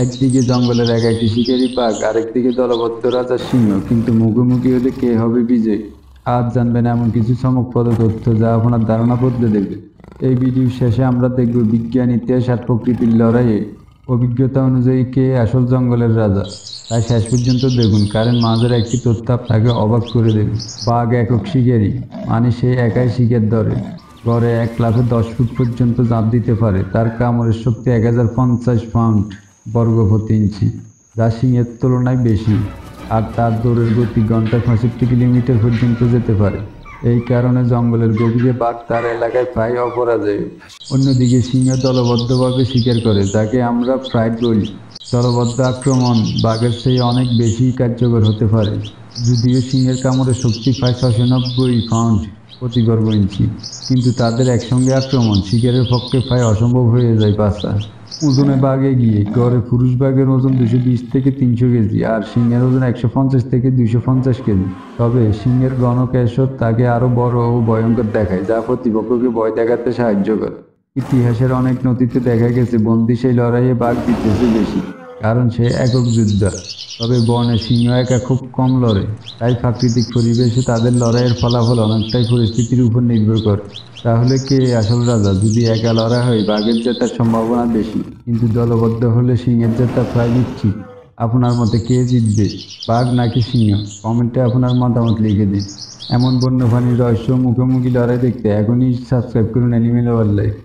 একদিকে জঙ্গলের একাকী শিকারী বাঘ, আরেকদিকে দলবদ্ধ রাজা সিংহ, কিন্তু মুখোমুখি হলে কে হবে বিজয়ী? আজ জানবেন এমন কিছু চমকপ্রদ তথ্য যা আপনার ধারণা বদলে দেবে। এই ভিডিও শেষে আমরা দেখব বিজ্ঞান, ইতিহাস আর প্রকৃতির লড়াইয়ে অভিজ্ঞতা অনুযায়ী কে আসল জঙ্গলের রাজা। তাই শেষ পর্যন্ত দেখুন, কারণ মাঝের একটি তথ্য আপনাকে অবাক করে দেবে। বাঘ একক শিকারী, মানে সে একাই শিকার ধরে। গড়ে এক লাফে 10 ফুট পর্যন্ত ঝাঁপ দিতে পারে। তার কামড়ের শক্তি 1050 পাউন্ড বর্গ প্রতি ইঞ্চি, যা সিংহের তুলনায় বেশি। আর তার দৌড়ের গতি ঘন্টায় 65 কিলোমিটার পর্যন্ত যেতে পারে। এই কারণে জঙ্গলের গভীরে বাঘ তার এলাকায় প্রায় অপরাজেয়। অন্যদিকে সিংহ দলবদ্ধভাবে শিকার করে, যাকে আমরা প্রাইড বলি। দলবদ্ধ আক্রমণ বাঘের চেয়ে অনেক বেশি কার্যকর হতে পারে, যদিও সিংহের কামড়ের শক্তি প্রায় 690 পাউন্ড প্রতি বর্গ ইঞ্চি। কিন্তু তাদের একসঙ্গে আক্রমণ শিকারের পক্ষে প্রায় অসম্ভব হয়ে যায় বাঁচা। ওজনে বাঘ এগিয়ে, গড়ে পুরুষ বাঘের ওজন 220 থেকে 300 কেজি, আর সিংহের ওজন 150 থেকে 250 কেজি। তবে সিংহের ঘন কেশর তাকে আরো বড় ও ভয়ঙ্কর দেখায়, যা প্রতিপক্ষকে ভয় দেখাতে সাহায্য করে। ইতিহাসের অনেক নথিতে দেখা গেছে বন্দী সেই লড়াইয়ে বাঘ জিতেছে বেশি, কারণ সে একক যোদ্ধা। তবে বনে সিংহ একা খুব কম লড়ে, তাই প্রাকৃতিক পরিবেশে তাদের লড়াইয়ের ফলাফল অনেকটাই পরিস্থিতির উপর নির্ভর করে। তাহলে কে আসল রাজা? যদি একা লড়াই হয়, বাঘের জেতার সম্ভাবনা বেশি, কিন্তু দলবদ্ধ হলে সিংহের জেতা প্রায় নিশ্চিত। আপনার মতে কে জিতবে, বাঘ নাকি সিংহ? কমেন্টে আপনার মতামত লিখে দিন। এমন বন্যপ্রাণীর রহস্য মুখোমুখি লড়াই দেখতে এখনই সাবস্ক্রাইব করুন অ্যানিমেল ওয়াইল্ড লাইফ।